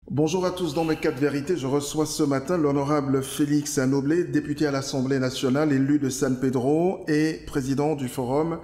Bonjour à tous, dans mes 4 vérités, je reçois ce matin l'honorable Félix Anoblé, député à l'Assemblée nationale, élu de San Pedro et président du Forum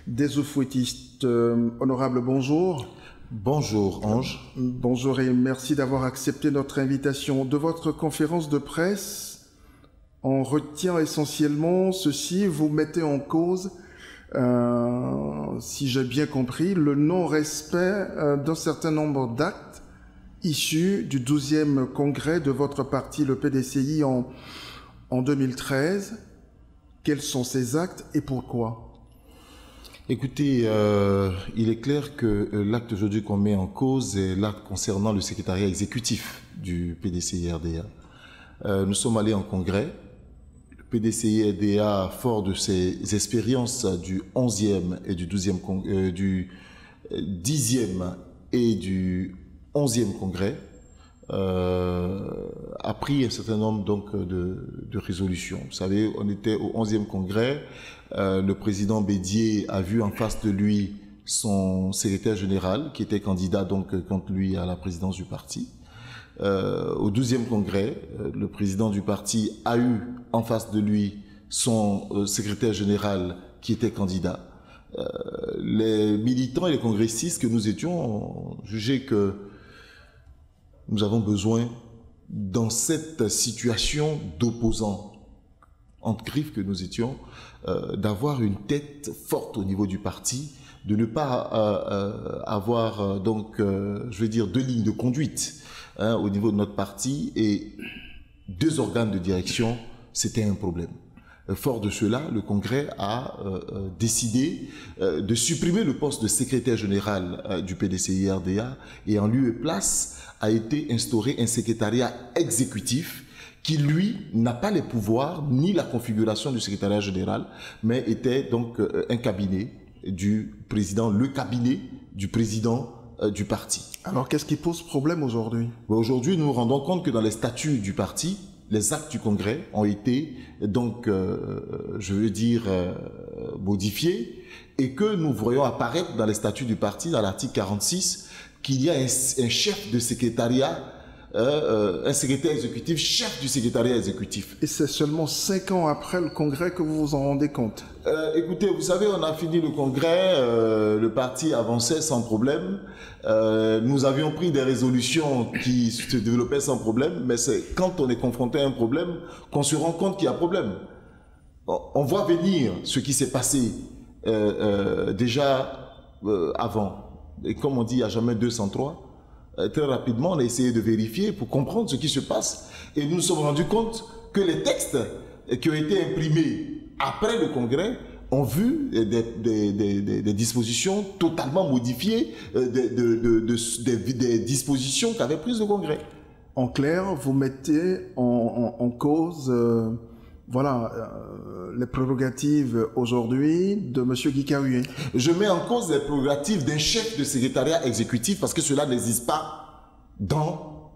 des Oufouettistes. Honorable, bonjour. Bonjour Ange. Bonjour et merci d'avoir accepté notre invitation. De votre conférence de presse, on retient essentiellement ceci, vous mettez en cause, si j'ai bien compris, le non-respect d'un certain nombre d'actes issu du 12e congrès de votre parti, le PDCI, en 2013. Quels sont ces actes et pourquoi? Écoutez, il est clair que l'acte aujourd'hui qu'on met en cause est l'acte concernant le secrétariat exécutif du PDCI-RDA. Nous sommes allés en congrès. Le PDCI-RDA, fort de ses expériences du 11e et du 12e, du 10e et du 11e congrès, a pris un certain nombre donc, de résolutions. Vous savez, on était au 11e congrès, le président Bédier a vu en face de lui son secrétaire général qui était candidat donc contre lui à la présidence du parti. Au 12e congrès, le président du parti a eu en face de lui son secrétaire général qui était candidat. Les militants et les congressistes que nous étions ont jugé que nous avons besoin, dans cette situation d'opposants entre griffes que nous étions, d'avoir une tête forte au niveau du parti, de ne pas avoir donc, je veux dire, 2 lignes de conduite au niveau de notre parti et 2 organes de direction, c'était un problème. Fort de cela, le Congrès a décidé de supprimer le poste de secrétaire général du PDCI-RDA et en lieu et place a été instauré un secrétariat exécutif qui, lui, n'a pas les pouvoirs ni la configuration du secrétariat général, mais était donc un cabinet du président, le cabinet du président du parti. Alors, qu'est-ce qui pose problème aujourd'hui? Aujourd'hui, nous nous rendons compte que dans les statuts du parti, les actes du Congrès ont été donc, je veux dire, modifiés et que nous voyons apparaître dans les statuts du parti, dans l'article 46, qu'il y a un chef de secrétariat, un secrétaire exécutif, chef du secrétariat exécutif. Et c'est seulement 5 ans après le Congrès que vous vous en rendez compte? Écoutez, vous savez, on a fini le Congrès, le parti avançait sans problème. Nous avions pris des résolutions qui se développaient sans problème, mais c'est quand on est confronté à un problème qu'on se rend compte qu'il y a problème. On voit venir ce qui s'est passé déjà avant. Et comme on dit, il n'y a jamais 203. Très rapidement, on a essayé de vérifier pour comprendre ce qui se passe. Et nous nous sommes rendus compte que les textes qui ont été imprimés après le Congrès ont vu des dispositions totalement modifiées des dispositions qu'avait prises le Congrès. En clair, vous mettez en cause les prérogatives aujourd'hui de M. Guy Kahué. Je mets en cause les prérogatives d'un chef de secrétariat exécutif parce que cela n'existe pas dans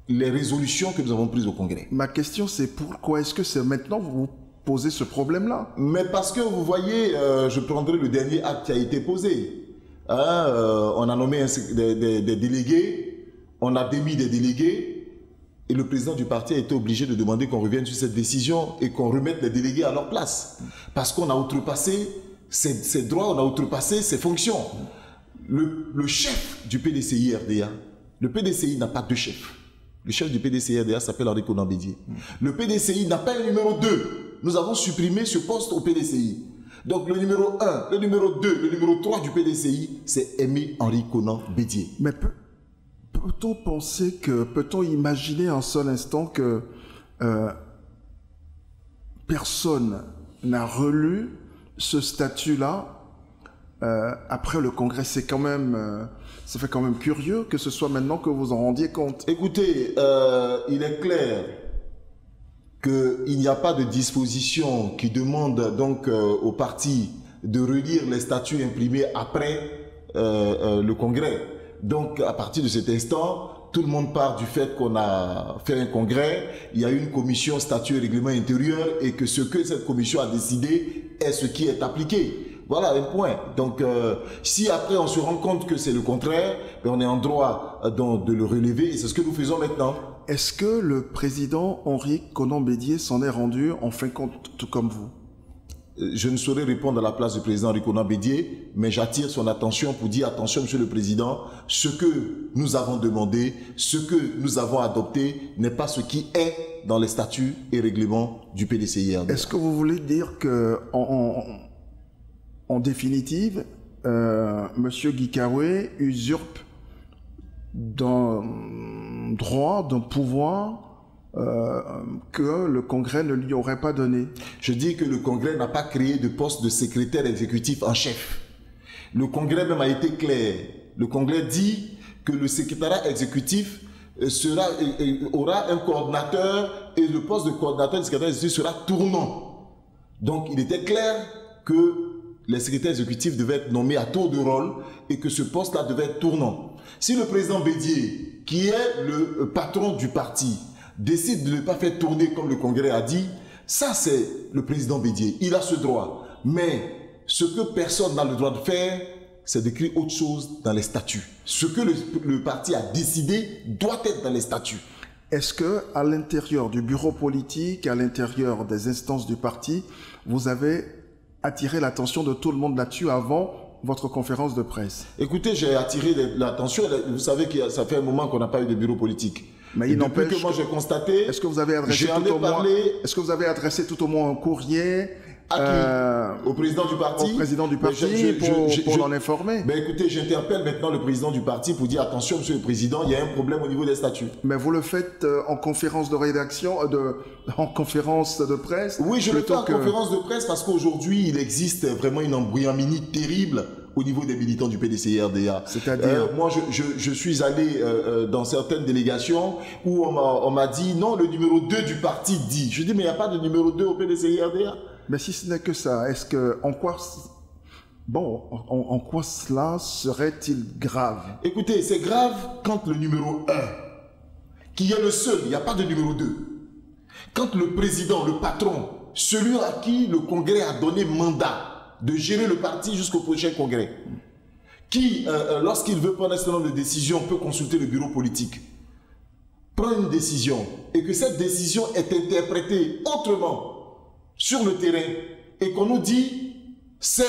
les résolutions que nous avons prises au Congrès. Ma question, c'est pourquoi est-ce que c'est maintenant que vous posez ce problème-là? Mais parce que vous voyez, je prendrai le dernier acte qui a été posé. On a nommé des délégués, on a démis des délégués. Et le président du parti a été obligé de demander qu'on revienne sur cette décision et qu'on remette les délégués à leur place. Parce qu'on a outrepassé ses droits, on a outrepassé ses fonctions. Le chef du PDCI-RDA, le PDCI n'a pas 2 chefs. Le chef du PDCI-RDA s'appelle Henri Konan Bédier. Le PDCI n'a pas un numéro 2. Nous avons supprimé ce poste au PDCI. Donc le numéro 1, le numéro 2, le numéro 3 du PDCI, c'est Aimé Henri Konan Bédier. Mais peut-on penser que, peut-on imaginer un seul instant que personne n'a relu ce statut-là après le Congrès? C'est quand même, ça fait quand même curieux que ce soit maintenant que vous en rendiez compte. Écoutez, il est clair qu'il n'y a pas de disposition qui demande donc au parti de relire les statuts imprimés après le Congrès. Donc, à partir de cet instant, tout le monde part du fait qu'on a fait un congrès, il y a eu une commission statut et règlement intérieur et que ce que cette commission a décidé est ce qui est appliqué. Voilà un point. Donc, si après on se rend compte que c'est le contraire, on est en droit de le relever et c'est ce que nous faisons maintenant. Est-ce que le président Henri Konan Bédié s'en est rendu en fin de compte tout comme vous? Je ne saurais répondre à la place du président Henri Konan Bédié, mais j'attire son attention pour dire attention, monsieur le président, ce que nous avons demandé, ce que nous avons adopté n'est pas ce qui est dans les statuts et règlements du PDCI-RDA. Est-ce que vous voulez dire que, en définitive, monsieur Guy Kaoué usurpe d'un droit, d'un pouvoir que le Congrès ne lui aurait pas donné? Je dis que le Congrès n'a pas créé de poste de secrétaire exécutif en chef. Le Congrès même a été clair. Le Congrès dit que le secrétariat exécutif aura un coordinateur et le poste de coordinateur du secrétaire exécutif sera tournant. Donc il était clair que les secrétaires exécutifs devaient être nommés à tour de rôle et que ce poste-là devait être tournant. Si le président Bédié, qui est le patron du parti, décide de ne pas faire tourner comme le Congrès a dit, ça c'est le président Bédié, il a ce droit. Mais ce que personne n'a le droit de faire, c'est d'écrire autre chose dans les statuts. Ce que le parti a décidé doit être dans les statuts. Est-ce que, à l'intérieur du bureau politique, à l'intérieur des instances du parti, vous avez attiré l'attention de tout le monde là-dessus avant votre conférence de presse? Écoutez, j'ai attiré l'attention. Vous savez que ça fait un moment qu'on n'a pas eu de bureau politique. Mais il n'empêche que moi j'ai constaté. Est-ce que vous avez adressé tout au moins un courrier à qui? Au président du parti? Au président du parti pour l'en informer. Ben écoutez, j'interpelle maintenant le président du parti pour dire attention, monsieur le président, il y a un problème au niveau des statuts. Mais vous le faites en conférence de rédaction, en conférence de presse? Oui, je le fais en conférence de presse parce qu'aujourd'hui, il existe vraiment une embrouillamini terrible au niveau des militants du PDCI-RDA. C'est-à-dire moi, je suis allé dans certaines délégations où on m'a dit non, le numéro 2 du parti dit. Je dis mais il n'y a pas de numéro 2 au PDCI-RDA. Mais si ce n'est que ça, est-ce que en quoi cela serait-il grave? Écoutez, c'est grave quand le numéro 1, qui est le seul, il n'y a pas de numéro 2. Quand le président, le patron, celui à qui le Congrès a donné mandat de gérer le parti jusqu'au prochain congrès, qui, lorsqu'il veut prendre un certain nombre de décisions, peut consulter le bureau politique, prend une décision, et que cette décision est interprétée autrement sur le terrain, et qu'on nous dit, c'est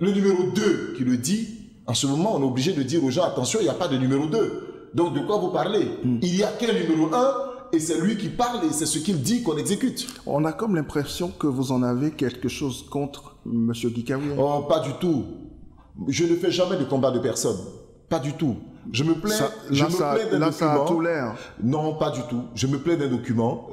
le numéro 2 qui le dit, en ce moment, on est obligé de dire aux gens, attention, il n'y a pas de numéro 2. Donc, de quoi vous parlez? Il n'y a qu'un numéro 1, et c'est lui qui parle, et c'est ce qu'il dit qu'on exécute. On a comme l'impression que vous en avez quelque chose contre M. Guy Kaoué. Oh, pas du tout. Je ne fais jamais de combat de personne. Pas du tout. Je me plains d'un document. Là, ça a tout l'air. Non, pas du tout. Je me plains d'un document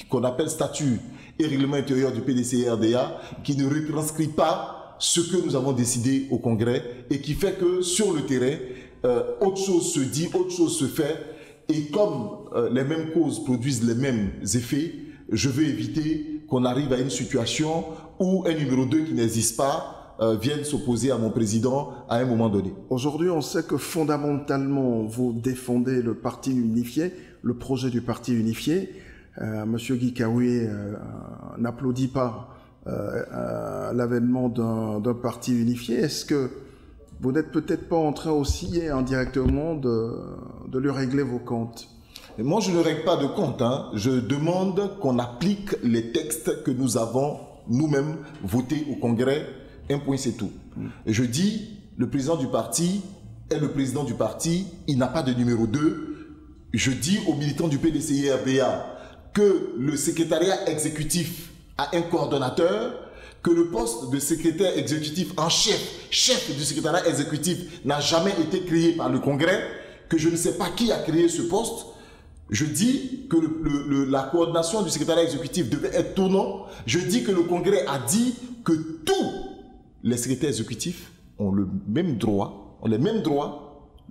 qu'on appelle statut et règlement intérieur du PDCI-RDA, qui ne retranscrit pas ce que nous avons décidé au Congrès et qui fait que sur le terrain, autre chose se dit, autre chose se fait. Et comme les mêmes causes produisent les mêmes effets, je veux éviter qu'on arrive à une situation où un numéro 2 qui n'existe pas vienne s'opposer à mon président à un moment donné. Aujourd'hui, on sait que fondamentalement, vous défendez le parti unifié, le projet du parti unifié. Monsieur Guy Kaoué n'applaudit pas l'avènement d'un parti unifié. Est-ce que vous n'êtes peut-être pas en train aussi indirectement de lui régler vos comptes? Et moi, je ne règle pas de compte. Je demande qu'on applique les textes que nous avons nous-mêmes votés au Congrès. Un point, c'est tout. Et je dis, le président du parti est le président du parti. Il n'a pas de numéro 2. Je dis aux militants du PDCI-RDA que le secrétariat exécutif a un coordonnateur, que le poste de secrétaire exécutif en chef du secrétariat exécutif n'a jamais été créé par le Congrès, que je ne sais pas qui a créé ce poste. Je dis que la coordination du secrétariat exécutif devait être tournant. Je dis que le Congrès a dit que tous les secrétaires exécutifs ont les mêmes droits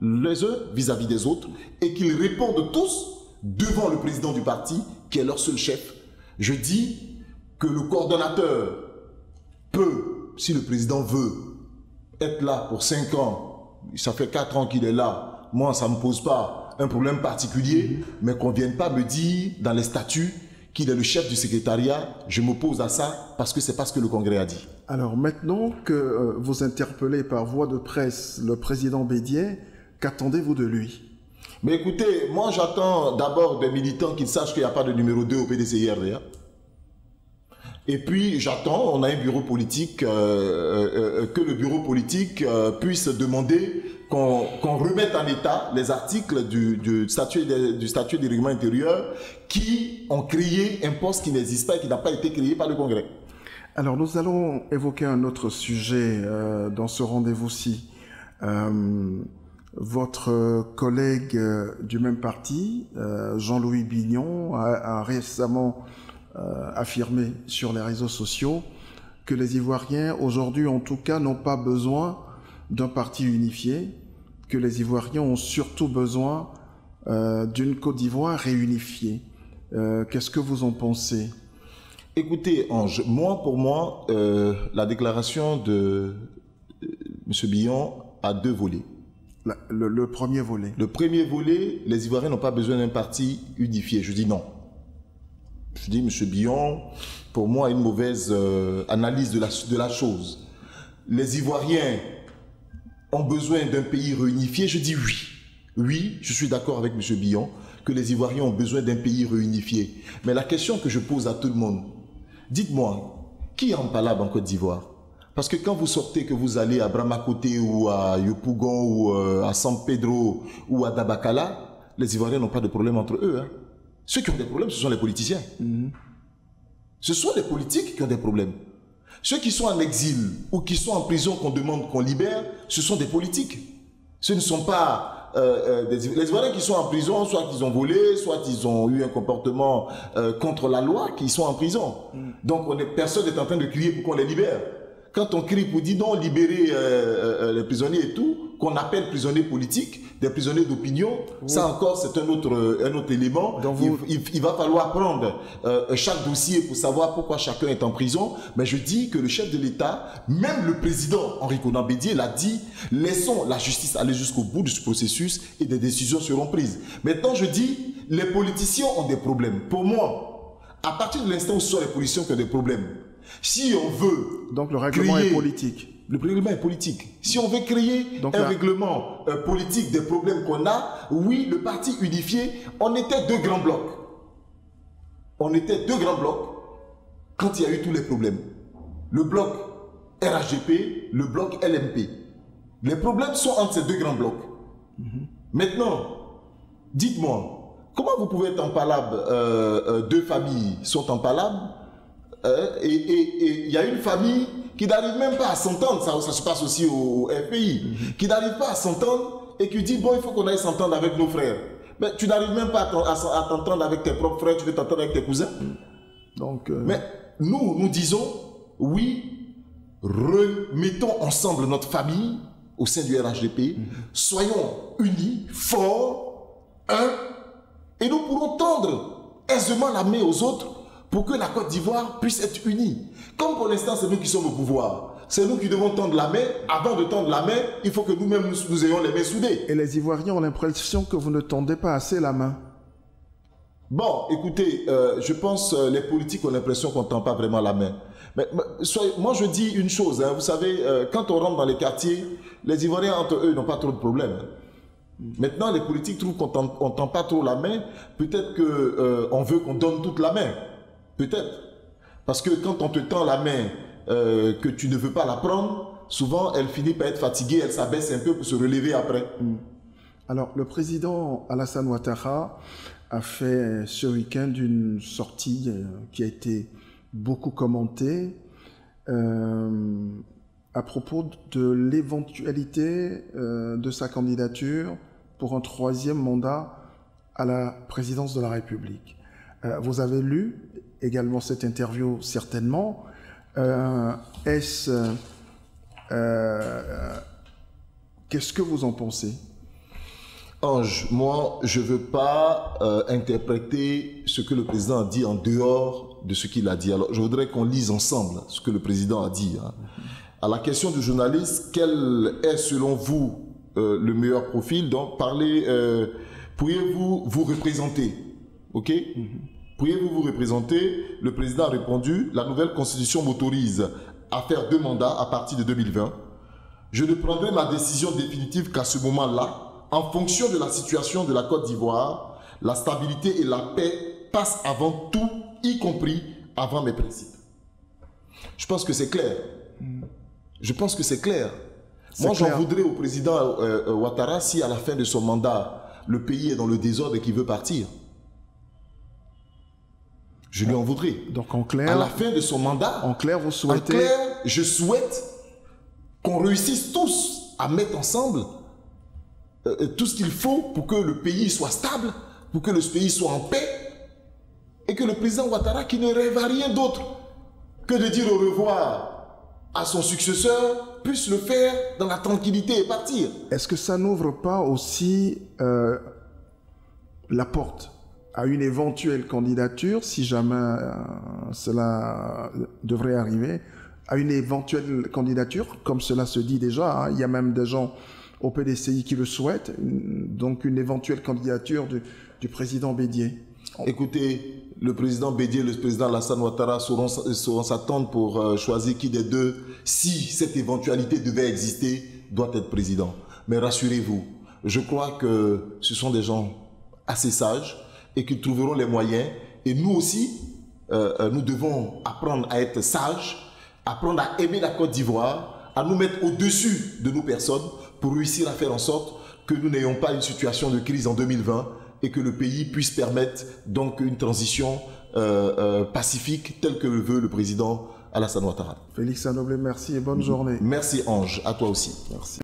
les uns vis-à-vis des autres, et qu'ils répondent tous devant le président du parti, qui est leur seul chef. Je dis que le coordonnateur peut, si le président veut, être là pour 5 ans, ça fait 4 ans qu'il est là, moi, ça ne me pose pas un problème particulier, mais qu'on ne vienne pas me dire dans les statuts qu'il est le chef du secrétariat, je m'oppose à ça parce que c'est pas ce que le Congrès a dit. Alors maintenant que vous interpellez par voie de presse le président Bédié, qu'attendez-vous de lui? Mais écoutez, moi j'attends d'abord des militants qu'ils sachent qu'il n'y a pas de numéro 2 au PDCI-RDA. Et puis j'attends, on a un bureau politique, que le bureau politique puisse demander qu'on remette en état les articles du statut du règlement intérieur qui ont créé un poste qui n'existe pas et qui n'a pas été créé par le Congrès. Alors nous allons évoquer un autre sujet dans ce rendez-vous-ci. Votre collègue du même parti, Jean-Louis Bignon, a récemment affirmé sur les réseaux sociaux que les Ivoiriens, aujourd'hui en tout cas, n'ont pas besoin d'un parti unifié, que les Ivoiriens ont surtout besoin d'une Côte d'Ivoire réunifiée. Qu'est-ce que vous en pensez? Écoutez, Ange, pour moi, la déclaration de M. Bignon a deux volets. Le premier volet. Le premier volet, les Ivoiriens n'ont pas besoin d'un parti unifié. Je dis non. Je dis, M. Bignon, pour moi, a une mauvaise analyse de la chose. Les Ivoiriens ont besoin d'un pays réunifié. Je dis oui. Oui, je suis d'accord avec M. Bignon que les Ivoiriens ont besoin d'un pays réunifié. Mais la question que je pose à tout le monde, dites-moi, qui est en palabre en Côte d'Ivoire? Parce que quand vous sortez, que vous allez à Bramakoté ou à Yopougon ou à San Pedro ou à Dabakala, les Ivoiriens n'ont pas de problème entre eux. Hein. Ceux qui ont des problèmes, ce sont les politiciens. Ce sont les politiques qui ont des problèmes. Ceux qui sont en exil ou qui sont en prison qu'on demande qu'on libère, ce sont des politiques. Ce ne sont pas les Ivoiriens qui sont en prison, soit qu'ils ont volé, soit ils ont eu un comportement contre la loi, qui sont en prison. Donc personne n'est en train de crier pour qu'on les libère. Quand on crie pour dire non, libérer les prisonniers et tout, qu'on appelle prisonniers politiques, des prisonniers d'opinion, ça encore c'est un autre élément. Donc il va falloir prendre chaque dossier pour savoir pourquoi chacun est en prison. Mais je dis que le chef de l'État, même le président Henri Konan Bédié l'a dit, laissons la justice aller jusqu'au bout de ce processus et des décisions seront prises. Maintenant je dis, les politiciens ont des problèmes. Pour moi, à partir de l'instant où ce sont les politiciens qui ont des problèmes, si on veut... Donc le règlement est politique. Le règlement est politique. Si on veut créer un règlement politique des problèmes qu'on a, oui, le parti unifié, on était deux grands blocs. On était deux grands blocs quand il y a eu tous les problèmes. Le bloc RHDP, le bloc LMP. Les problèmes sont entre ces deux grands blocs. Maintenant, dites-moi, comment vous pouvez être en palabre, deux familles sont en palabre, et il y a une famille qui n'arrive même pas à s'entendre, ça se passe aussi au FPI, qui n'arrive pas à s'entendre et qui dit bon, il faut qu'on aille s'entendre avec nos frères. Mais tu n'arrives même pas à t'entendre avec tes propres frères, tu veux t'entendre avec tes cousins. Donc, mais nous disons oui, remettons ensemble notre famille au sein du RHDP, soyons unis, forts, un, et nous pourrons tendre aisément la main aux autres pour que la Côte d'Ivoire puisse être unie. Comme pour l'instant, c'est nous qui sommes au pouvoir. C'est nous qui devons tendre la main. Avant de tendre la main, il faut que nous-mêmes, nous ayons les mains soudées. Et les Ivoiriens ont l'impression que vous ne tendez pas assez la main. Bon, écoutez, je pense que les politiques ont l'impression qu'on ne tend pas vraiment la main. Mais moi, je dis une chose. Hein, vous savez, quand on rentre dans les quartiers, les Ivoiriens, entre eux, n'ont pas trop de problèmes. Maintenant, les politiques trouvent qu'on ne tend pas trop la main. Peut-être qu'on veut qu'on donne toute la main. Peut-être. Parce que quand on te tend la main, que tu ne veux pas la prendre, souvent elle finit par être fatiguée, elle s'abaisse un peu pour se relever après. Alors, le président Alassane Ouattara a fait ce week-end une sortie qui a été beaucoup commentée à propos de l'éventualité de sa candidature pour un troisième mandat à la présidence de la République. Vous avez lu également cette interview, certainement. Qu'est-ce que vous en pensez? Ange, moi, je ne veux pas interpréter ce que le président a dit en dehors de ce qu'il a dit. Alors, je voudrais qu'on lise ensemble ce que le président a dit. Hein. À la question du journaliste, quelle est selon vous le meilleur profil. Donc, pourriez-vous vous représenter? OK? Pourriez-vous vous représenter? Le président a répondu, la nouvelle constitution m'autorise à faire 2 mandats à partir de 2020. Je ne prendrai ma décision définitive qu'à ce moment-là, en fonction de la situation de la Côte d'Ivoire. La stabilité et la paix passent avant tout, y compris avant mes principes. Je pense que c'est clair. Je pense que c'est clair. Moi, j'en voudrais au président Ouattara si à la fin de son mandat, le pays est dans le désordre et qu'il veut partir. Je lui en voudrais. Donc en clair, à la fin de son mandat, en clair, vous souhaitez... En clair, je souhaite qu'on réussisse tous à mettre ensemble tout ce qu'il faut pour que le pays soit stable, pour que le pays soit en paix, et que le président Ouattara, qui ne rêve à rien d'autre que de dire au revoir à son successeur, puisse le faire dans la tranquillité et partir. Est-ce que ça n'ouvre pas aussi la porte à une éventuelle candidature, si jamais cela devrait arriver, à une éventuelle candidature, comme cela se dit déjà, hein, il y a même des gens au PDCI qui le souhaitent, donc une éventuelle candidature du président Bédié? Écoutez, le président Bédié et le président Alassane Ouattara sauront s'attendre pour choisir qui des deux, si cette éventualité devait exister, doit être président. Mais rassurez-vous, je crois que ce sont des gens assez sages et qu'ils trouveront les moyens. Et nous aussi, nous devons apprendre à être sages, apprendre à aimer la Côte d'Ivoire, à nous mettre au-dessus de nos personnes pour réussir à faire en sorte que nous n'ayons pas une situation de crise en 2020 et que le pays puisse permettre donc une transition pacifique telle que le veut le président Alassane Ouattara. Félix Anoblé, merci et bonne journée. Merci Ange, à toi aussi. Merci.